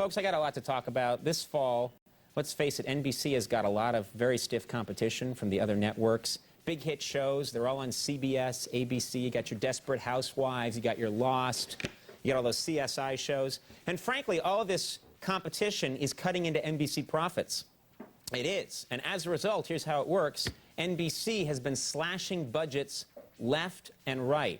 Folks, I got a lot to talk about. This fall, let's face it, NBC has got a lot of very stiff competition from the other networks. Big hit shows, they're all on CBS, ABC, you got your Desperate Housewives, you got your Lost, you got all those CSI shows. And frankly, all of this competition is cutting into NBC profits. It is. And as a result, here's how it works. NBC has been slashing budgets left and right.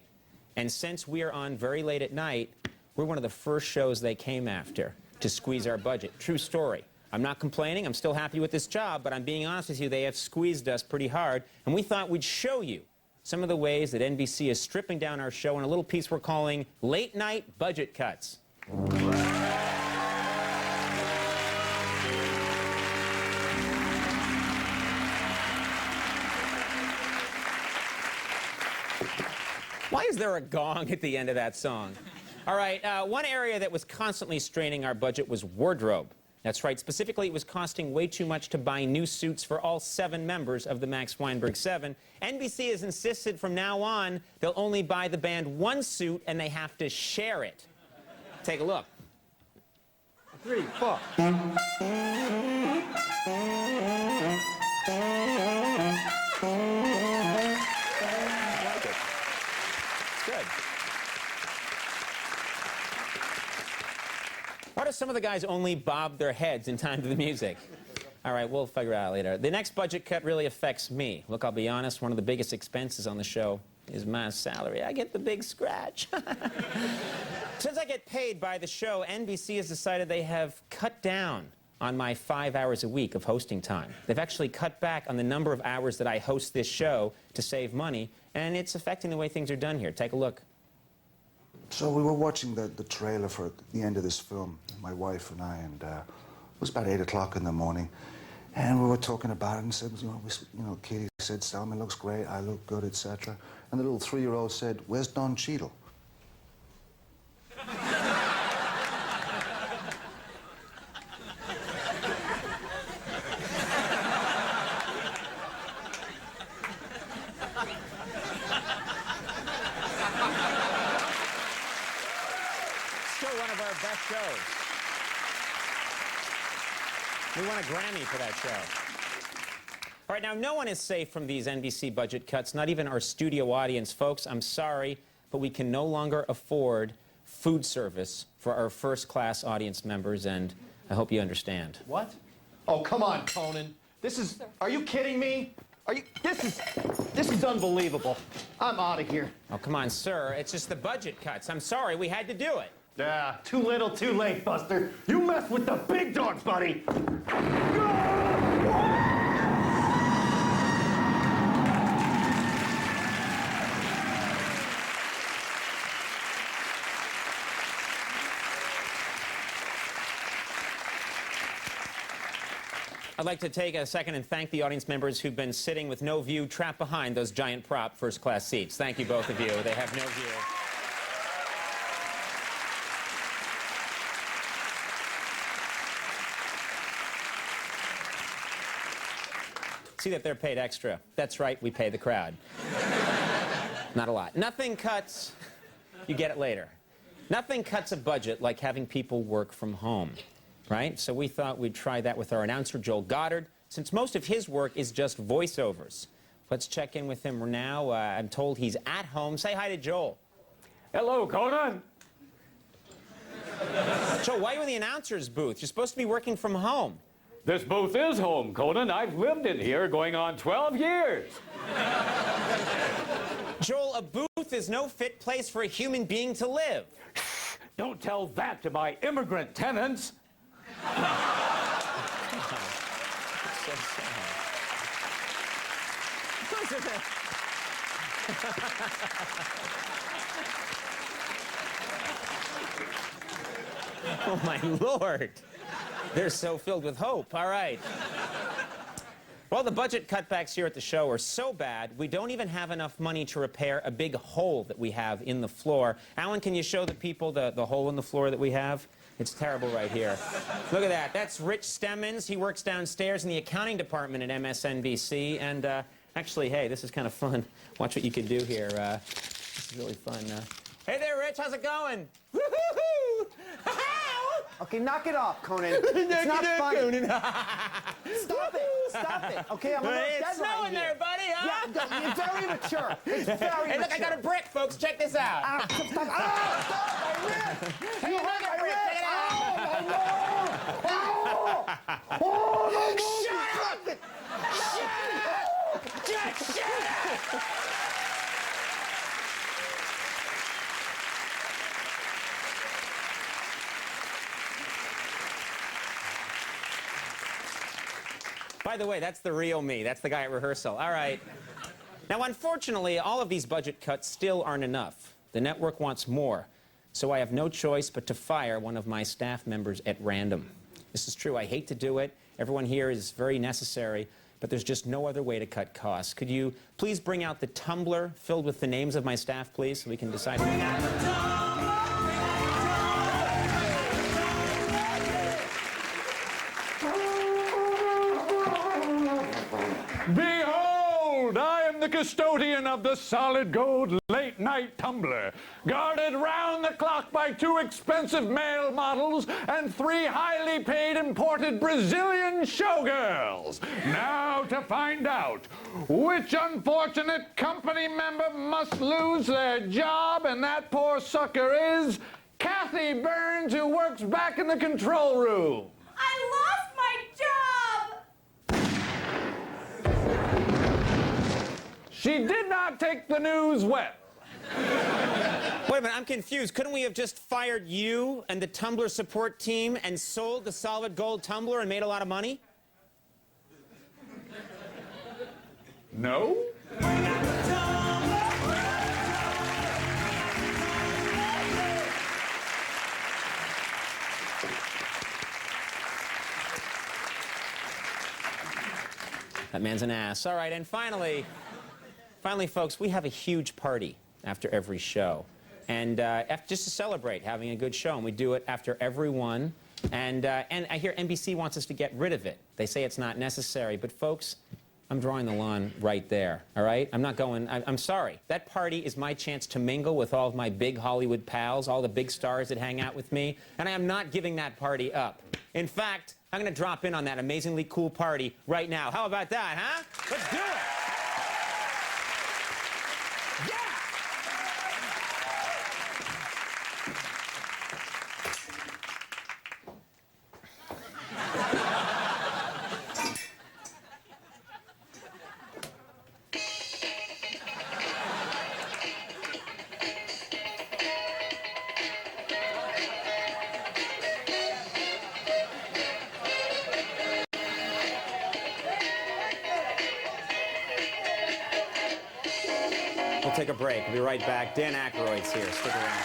And since we are on very late at night, we're one of the first shows they came after to squeeze our budget. True story. I'm not complaining. I'm still happy with this job, but I'm being honest with you, they have squeezed us pretty hard. And we thought we'd show you some of the ways that NBC is stripping down our show in a little piece we're calling Late Night Budget Cuts. Why is there a gong at the end of that song? All right, one area that was constantly straining our budget was wardrobe. That's right, specifically it was costing way too much to buy new suits for all 7 members of the Max Weinberg 7. NBC has insisted from now on they'll only buy the band 1 suit and they have to share it. Take a look. 3, 4. Good. Why do some of the guys only bob their heads in time to the music? All right, we'll figure it out later. The next budget cut really affects me. Look, I'll be honest, one of the biggest expenses on the show is my salary. I get the big scratch. Since I get paid by the show, NBC has decided they have cut down on my 5 hours a week of hosting time. They've actually cut back on the number of hours that I host this show to save money, and it's affecting the way things are done here. Take a look. So we were watching the trailer for the end of this film, my wife and I, and it was about 8 o'clock in the morning, and we were talking about it and said, Katie said, Selma looks great, I look good, etc. And the little 3-year-old said, where's Don Cheadle? Still one of our best shows. We won a Grammy for that show. All right, now no one is safe from these NBC budget cuts, not even our studio audience. Folks, I'm sorry, but we can no longer afford food service for our first-class audience members, and I hope you understand. What? Oh, come on, Conan. Are you kidding me? This is unbelievable. I'm out of here. Oh, come on, sir. It's just the budget cuts. I'm sorry, we had to do it. Yeah, too little, too late, Buster. You mess with the big dogs, buddy. I'd like to take a second and thank the audience members who've been sitting with no view, trapped behind those giant prop first-class seats. Thank you, both of you. They have no view. See that they're paid extra. That's right, we pay the crowd. Not a lot. Nothing cuts, you get it later. Nothing cuts a budget like having people work from home, right? So we thought we'd try that with our announcer, Joel Goddard, since most of his work is just voiceovers. Let's check in with him now. I'm told he's at home. Say hi to Joel. Hello, Conan. Joel, why are you in the announcer's booth? You're supposed to be working from home. This booth is home, Conan. I've lived in here going on 12 years. Joel, a booth is no fit place for a human being to live. Don't tell that to my immigrant tenants. Oh, my Lord. They're so filled with hope. All right. Well, the budget cutbacks here at the show are so bad, we don't even have enough money to repair a big hole that we have in the floor. Alan, can you show the people the hole in the floor that we have? It's terrible right here. Look at that. That's Rich Stemmons. He works downstairs in the accounting department at MSNBC. And actually, hey, this is kind of fun. Watch what you can do here. This is really fun. Hey there, Rich. How's it going? Woo-hoo-hoo! Okay, knock it off, Conan. It's not funny. Stop it. Stop it. Okay, I'm a little It's deadline snowing there, here. buddy, huh? Yeah, you're very mature. It's very mature. Hey, look, I got a brick, folks. Check this out. Stop. I ripped. Hey, another brick. Check it out. Shut up! Just shut up! By the way, that's the real me. That's the guy at rehearsal. All right. Now, unfortunately, all of these budget cuts still aren't enough. The network wants more. So I have no choice but to fire one of my staff members at random. This is true. I hate to do it. Everyone here is very necessary, but there's just no other way to cut costs. Could you please bring out the tumbler filled with the names of my staff, please, so we can decide? Behold, I am the custodian of the solid gold late-night tumbler, guarded round the clock by 2 expensive male models and 3 highly paid imported Brazilian showgirls. Now to find out which unfortunate company member must lose their job, and that poor sucker is Kathy Burns, who works back in the control room. I lost my job! She did not take the news well. Wait a minute, I'm confused. Couldn't we have just fired you and the tumbler support team and sold the solid gold tumbler and made a lot of money? No? That man's an ass. All right, and finally, folks, we have a huge party after every show. And just to celebrate having a good show, and we do it after every one. And I hear NBC wants us to get rid of it. They say it's not necessary. But, folks, I'm drawing the line right there, all right? I'm sorry. That party is my chance to mingle with all of my big Hollywood pals, all the big stars that hang out with me, and I am not giving that party up. In fact, I'm going to drop in on that amazingly cool party right now. How about that, huh? Let's do it! We'll take a break. We'll be right back. Dan Aykroyd's here. Stick around.